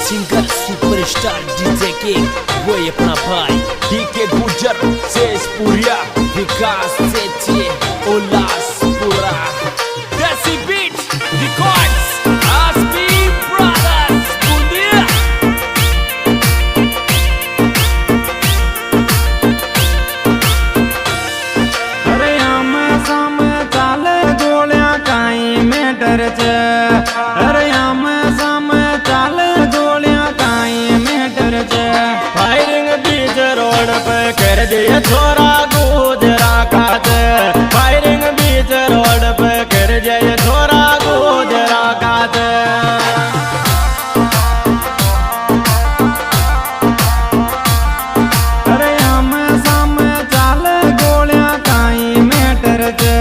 Singer superstar DJ king वो अपना भाई डीके गुजर सेजपुरिया विकास सेठी उल्लासपुरा देसी बीट रिकॉर्ड्स आसपी ब्रदर्स बुंदिया। अरे आम साम चाले गोलियां काई में डर चे। अरे आम साम चाले गोलियां काई में डर चे। फायरिंग बीच रोड पे कर दिया छोरा गुजरा काट। फायरिंग बीच रोड पे कर दिया छोरा गुजरा काट। अरे आम साम चाले गोलियां काई में डर चे।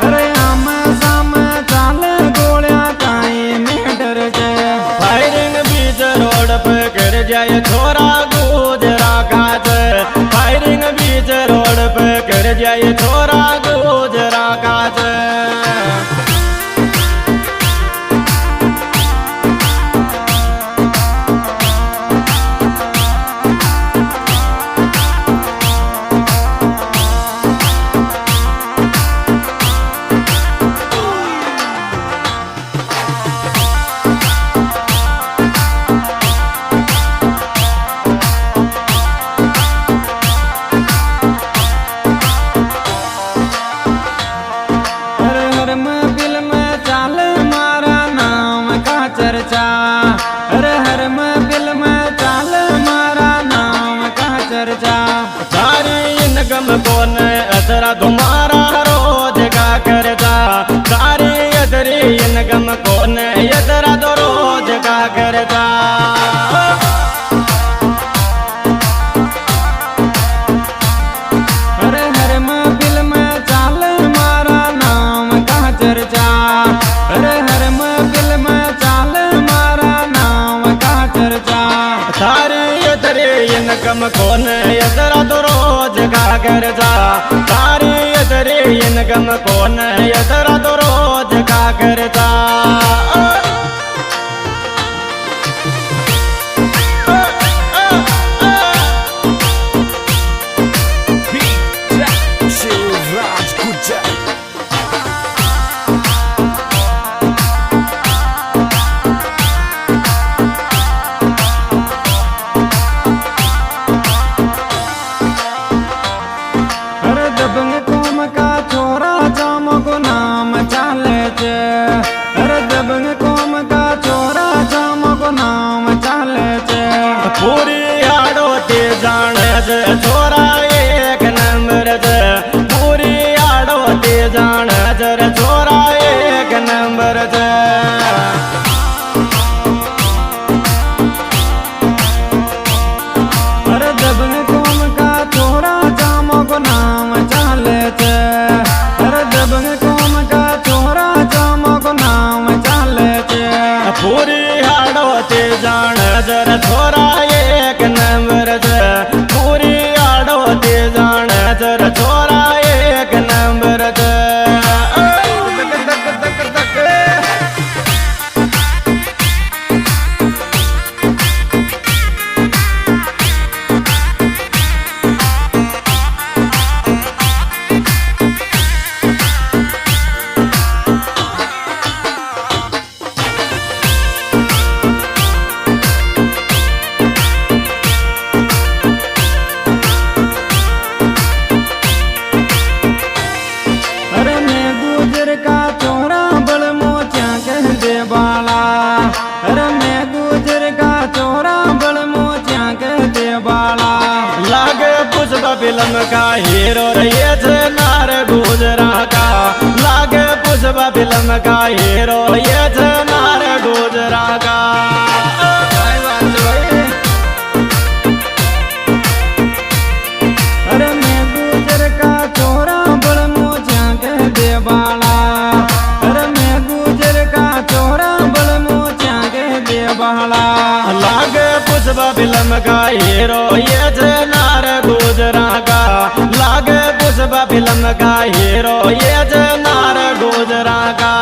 अरे आम साम चाले गोलियां काई में डर चे। फायरिंग बीच रोड पे कर जाए छोरा गुजरा काट। फायरिंग बीच रोड पे कर जाए छोरा गुजरा काट। चर्चा अरे हर महफिल में चाल मारा नाम का चर्चा। सारी इनकम कौन असरा तुम्हारा रोज का करता। सारी अदरी इनकम कौन असरा तो रोज का करता। अरे हर महफिल में चाल मारा नाम का चर्चा। अरे हर महफिल में सारी अदरी इनकम कौन असरा तो रोज का करता। सारी अदरी इनकम कौन असरा तो रोज का करता। दबंग कौम का छोरा जाम को नाम चाले चे। अरे दबंग कौम का छोरा जाम को नाम चाले चे। पूरी आड़ो ते जाने जे छोरा एक नंबर जे। पूरी आड़ो ते जाने जे छोरा एक नंबर जे। अरे दबंग कौम का छोरा जाम को नाम चाले चे। अरे दबंग कौम का छोरा जाम को नाम चाले चे। पूरी हाड़ो ते जान जर छोरा एक नंबर जे। पूरी हाड़ो ते जान जर छोरा एक नंबर जे। फिल्म का हीरो रहिए थे नार गुजरा का। लागे पुष्पा फिल्म का हीरो ये थे नार गुजरा का। अरे मैं गुजर का छोरा बड़ मोचा कह दे बाला। अरे मैं गुजर का छोरा बड़ मोचा कह दे बाला। लागे पुष्पा फिल्म का हीरो ये थे नार गुजरा का। लागे पुष्पा फिल्म का हीरो ये थे नार गुजरा का।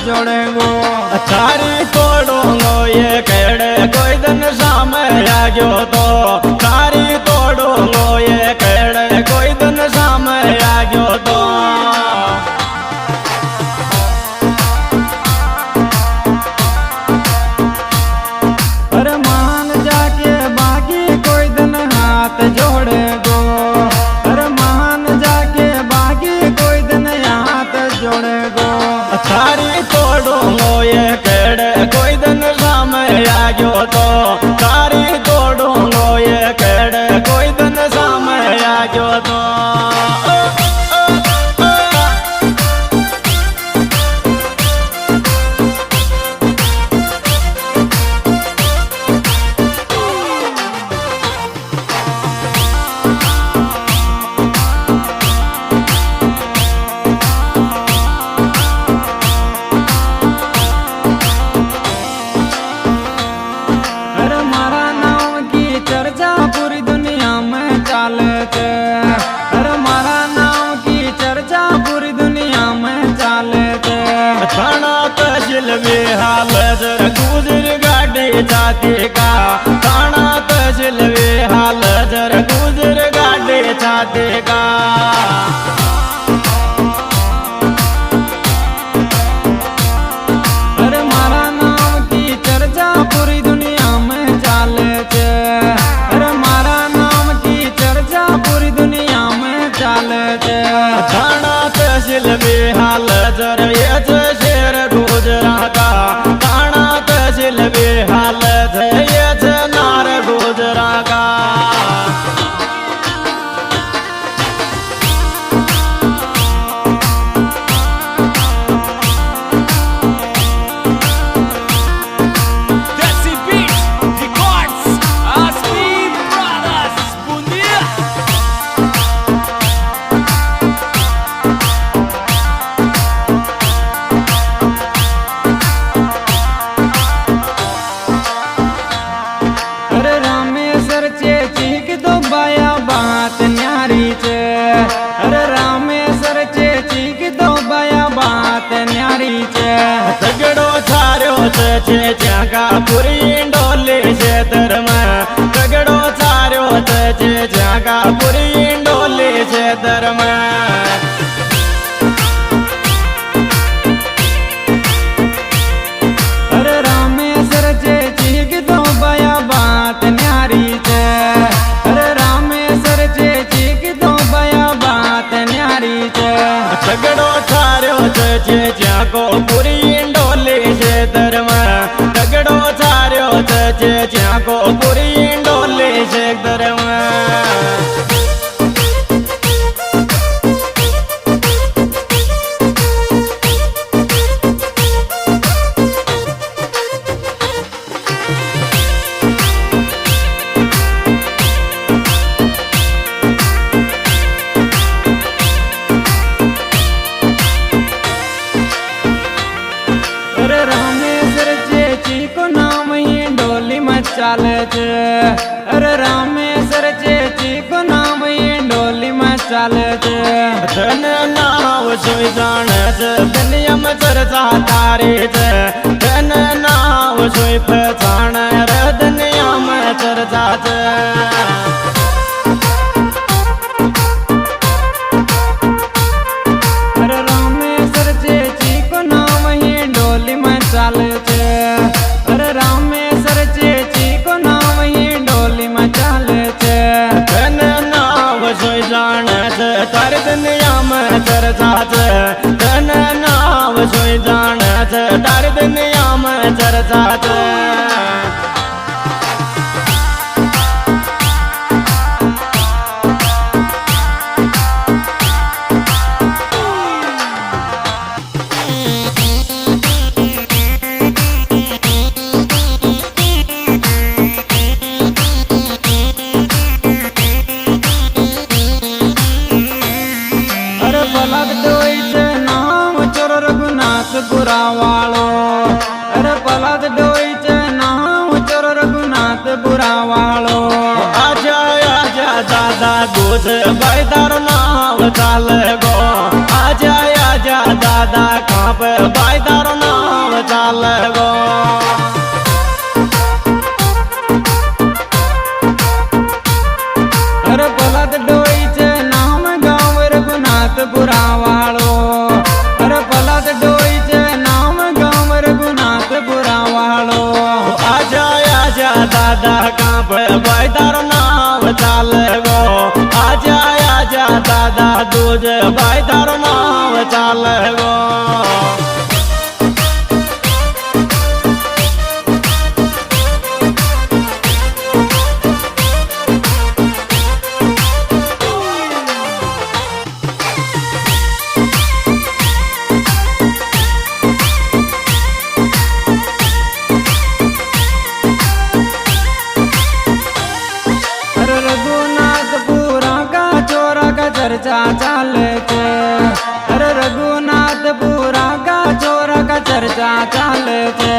जोड़े गो। थारी तोड़ूंगो ये केड़े कोई दिन सामे आ गयो तो, थारी तोड़ूंगो ये केड़े कोई दिन सामे आ गयो तो। अरे मान जाके बाकी कोई दिन हाथ जोड़े गो। अरे मान जाके बाकी कोई दिन हाथ जोड़े गो। थारी तोड़ूंगो ये केड़े कोई दिन सामे आ गयो तो, थारी तोड़ूंगो ये केड़े कोई दिन सामे आ गयो तो। अरे मारा नाम की चर्चा पूरी दुनिया में चाले थे। अरे मारा नाम की चर्चा पूरी दुनिया में चाले थे। थाना तहसील में हाल जर गुजर गाड़ी जाती का, थाना तहसील में हाल जर गुजर गाड़ी जाती का। अरे मारा नाम की चर्चा पूरी दुनिया में चाले थे। अरे मारा नाम की चर्चा पूरी दुनिया में चाले थे। थाना तहसील में हाल जर ये शेर गुजरा का, थाना तहसील में हाल ये नार गुजरा का। Desi Beat Records, Asmi Brothers, Bundia. अरे रामेश्वर चे चीक दो बाया बात न्यारी चे। अरे रामेश्वर चे चीक दो बाया बात न्यारी चे। तगड़ो थारो चे जागा पूरी डोले से धर्म, तगड़ो थारो चे जागा पूरी डोले से धर्म। अरे रामेश्वर चे चीक दो बाया बात न्यारी चे। अरे रामेश्वर चे चीक दो बाया बात न्यारी चे। तगड़ो थारो चे जागो पूरी डोले से धर्म, तगड़ो थारो चे जागो पूरी डोले से धर्म। अरे रामेश्वर चे चीको नाम ही डोली में चाले चे। अरे रामेश्वर चे चीको नाम ही डोली में चाले चे। धन नाव सोई जान दुनिया में चर्चा तारे चे, धन नाव सोई पहचान दुनिया में चर्चा चे। अरे रामेश्वर चे चीको नाम ही डोली में चाले चे। अरे रामेश्वर चे चीको नाम ही डोली में चाले चे। धन नाव सोई जान तार दुनिया में चर्चा चे, धन नाव सोई जान तार दुनिया में चर्चा चे। बुरा वालो। अरे पलद डोई चे नाम चोर रघुनाथ बुरा वालो। आजा आजा दादा गुज बैदार नाव चाल गो, आजा आजा दादा काप बैदार नाव गुज भाई तारो नाम चाले गो चर्चा चाले थे अरे रघुनाथपुरा का चोरा का चर्चा चाले थे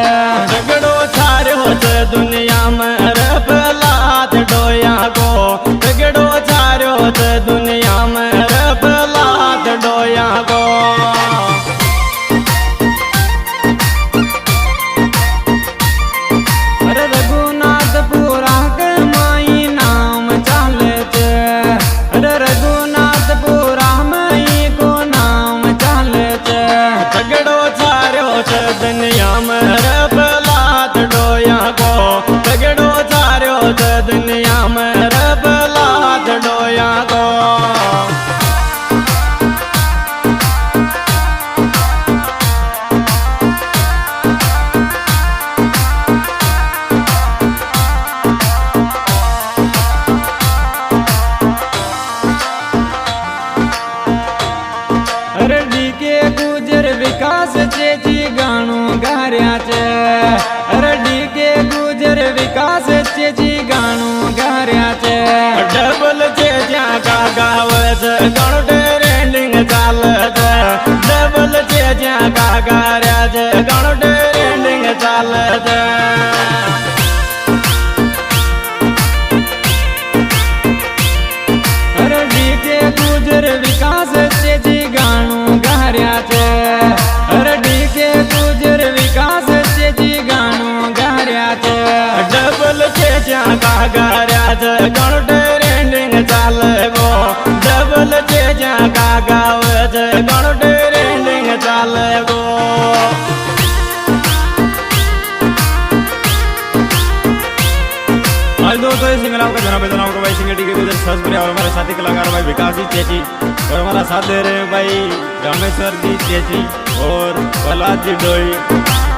झगड़ो छारो थे दुनिया में अरे प्रहलाद डोया को झगड़ो छारो थे दुनिया में अरे प्रहलाद डोया को अरे रघुनाथपुरा के माई नाम चाले थे अरे रघुनाथपुरा माई को नाम चाले थे झगड़ो छारो थे दुनिया में अरे प्रहलाद डोया को झगड़ो छारो थे दुनिया में अरे प्रहलाद डोया को विकास चेची गाणो गार्या चे अरे डीके गुजर विकास चेची गाणो गार्या चे डबल चेचा का गावत गण ट्रेंडिंग चालत डबल चेचा का गार्या चे गण ट्रेंडिंग चालत अरे डीके गुजर विकास चेची गाणो गार्या चे अरे डीके गुजर विकास चेची गाणो गार्या चे डबल चेचा का गार्या चे गण ट्रेंडिंग चाले गो डबल चेचा का गावत गण ट्रेंडिंग चाले गो आज दोस्तों ये सिंगल आपका जनाब को भाई सिंगर टीके गुजर सरसपुरी और हमारे साथी कलाकार भाई विकास जी चेची और हमारा साथ दे रहे हैं भाई रामेश्वर जी चेची और प्रहलाद जी डोई।